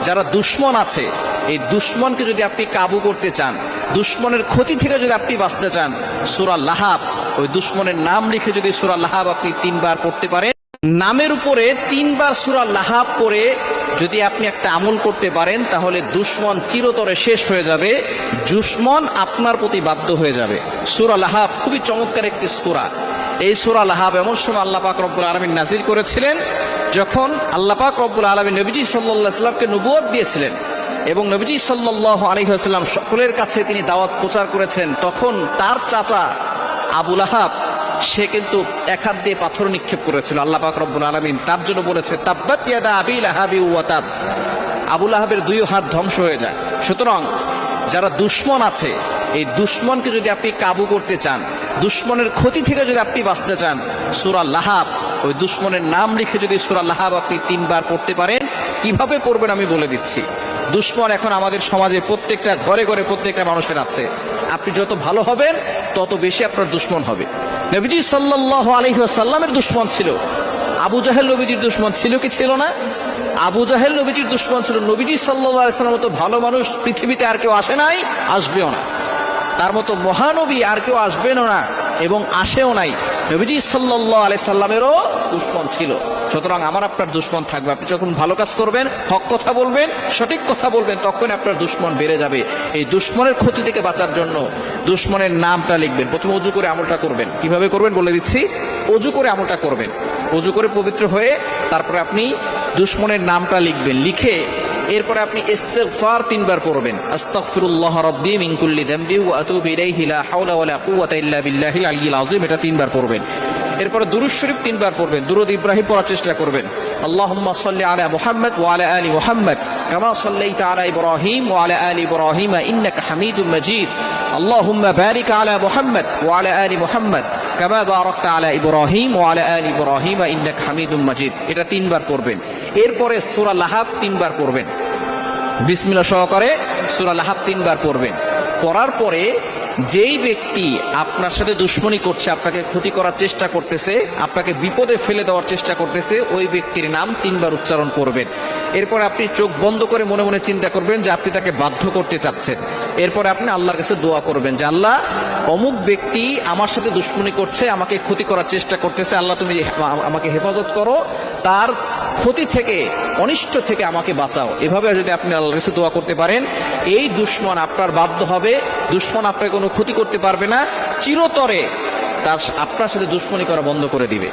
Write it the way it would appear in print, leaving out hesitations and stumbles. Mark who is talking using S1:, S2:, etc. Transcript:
S1: যারা দুশ্মন আছে, এই দুশ্মনকে যদি আপনি কাবু করতে চান, দুশ্মনের ক্ষতি থেকে যদি আপনি বাঁচতে চান, সূরা লাহাব, ওই দুশ্মনের নাম লিখে যদি সূরা লাহাব আপনি 3 বার পড়তে পারেন, নামের উপরে 3 বার সূরা লাহাব পড়ে যদি আপনি একটা আমল করতে পারেন, তাহলে দুশ্মন চিরতরে শেষ হয়ে যাবে, দুশ্মন আপনার প্রতি বাধ্য হয়ে যাবে। সূরা লাহাব খুবই চমৎকার একটি সূরা। এই সূরা লাহাব এমন সময় আল্লাহ পাক রব্বুল আলামিন নাযিল করেছিলেন যখন আল্লাহ পাক রব্বুল আলামিন নবীজি সাল্লাল্লাহু আলাইহি ওয়াসাল্লামকে নবুয়ত দিয়েছিলেন এবং নবীজি সাল্লাল্লাহু আলাইহি ওয়াসাল্লাম সকলের কাছে তিনি দাওয়াত প্রচার করেছেন। তখন তার চাচা আবু লাহাব সে কিন্তু এক হাত দিয়ে পাথর নিক্ষেপ করেছিল। আল্লাহ পাক রব্বুল আলামিন তার জন্য বলেছে, তাব্বাত ইয়াদা আবি লাহাবি ওয়া তাব, আবু লাহাবের 2 হাত ধ্বংস হয়ে যায়। সুতরাং যারা দুশ্মন আছে, এই দুশ্মনকে যদি আপনি কাবু করতে চান, দুশ্মনের ক্ষতি থেকে যদি আপনি বাঁচতে চান, সূরা লাহাব, ওই দুশ্মনের নাম লিখে যদি সূরা লাহাব আপনি 3 বার পড়তে পারেন, কিভাবে পড়বেন আমি বলে দিচ্ছি। দুশ্মন এখন আমাদের সমাজে প্রত্যেকটা ঘরে ঘরে প্রত্যেকটা মানুষের আছে। আপনি যত ভালো হবেন তত বেশি আপনার দুশ্মন হবে। নবীজি সাল্লাল্লাহু আলাইহি ওয়াসাল্লামের দুশ্মন ছিল আবু জাহেল। নবীজির দুশ্মন ছিল কি ছিল না? আবু জাহেল নবীজির দুশ্মন ছিল। নবীজি সাল্লাল্লাহু আলাইহি ওয়াসাল্লামের মতো ভালো মানুষ পৃথিবীতে আর কেউ আসে নাই, আসবেও না। তার মতো মহানবী আর কেউ আসবেনও না এবং আসেও নাই। নবীজি সাল্লাল্লাহু আলাইহি সাল্লামেরও দুশ্মন ছিল। সুতরাং আমার আপনার দুশ্মন থাকবে। আপনি যখন ভালো কাজ করবেন, হক কথা বলবেন, সঠিক কথা বলবেন, তখন আপনার দুশ্মন বেড়ে যাবে। এই দুশ্মনের ক্ষতি থেকে বাঁচার জন্য দুশ্মনের নামটা লিখবেন। প্রথমে ওযু করে আমলটা করবেন। কিভাবে করবেন বলে দিচ্ছি। ওযু করে আমলটা করবেন। ওযু করে পবিত্র হয়ে তারপরে আপনি দুশ্মনের নামটা লিখবেন। লিখে এরপরে আপনি ইস্তিগফার 3 বার পড়বেন। আস্তাগফিরুল্লাহ রাব্বি মিন কুল্লি যামবি ওয়া আতুবু ইলাইহি লা হাওলা ওয়ালা কুওয়াতা ইল্লা বিল্লাহিল আলিয়্যিল আযীম, এটা 3 বার পড়বেন। এরপরে দুরূদ শরীফ 3 বার পড়বেন। দুরূদ ইব্রাহিম পড়ার চেষ্টা করবেন। আল্লাহুম্মা সাল্লি আলা মুহাম্মাদ ওয়া আলা আলি মুহাম্মাদ কামা সাল্লাইতা আলা ইব্রাহিম ওয়া আলা আলি ইব্রাহিম ইন্নাকা হামিদুম মাজিদ। আল্লাহুম্মা বারিক আলা মুহাম্মাদ ওয়া আলা আলি মুহাম্মাদ কামা বারাকতা আলা ইব্রাহিম ওয়া আলা আলি ইব্রাহিম ইন্নাকা হামিদুম মাজিদ, এটা 3 বার পড়বেন। এরপরে সূরা লাহাব 3 বার পড়বেন। বিসমিল্লাহ সহকারে সূরা লাহাব 3 বার পড়বেন। পড়ার পরে যেই ব্যক্তি আপনার সাথে দুশ্মনী করছে, আপনাকে ক্ষতি করার চেষ্টা করতেছে, আপনাকে বিপদে ফেলে দেওয়ার চেষ্টা করতেছে, ওই ব্যক্তির নাম 3 বার উচ্চারণ করবেন। এরপর আপনি চোখ বন্ধ করে মনে মনে চিন্তা করবেন যে আপনি তাকে বাধ্য করতে চাচ্ছেন। এরপরে আপনি আল্লাহর কাছে দোয়া করবেন যে আল্লাহ, অমুক ব্যক্তি আমার সাথে দুশ্মনী করছে, আমাকে ক্ষতি করার চেষ্টা করতেছে, আল্লাহ তুমি আমাকে হেফাজত করো, তার ক্ষতি থেকে, অনিষ্ট থেকে আমাকে বাঁচাও। এভাবে যদি আপনি আল্লাহর কাছে দোয়া করতে পারেন, এই দুশ্মন আপনার বাধ্য হবে, দুশ্মন আপনাকে কোনো ক্ষতি করতে পারবে না, চিরতরে তার আপনার সাথে দুশ্মনী করা বন্ধ করে দিবে।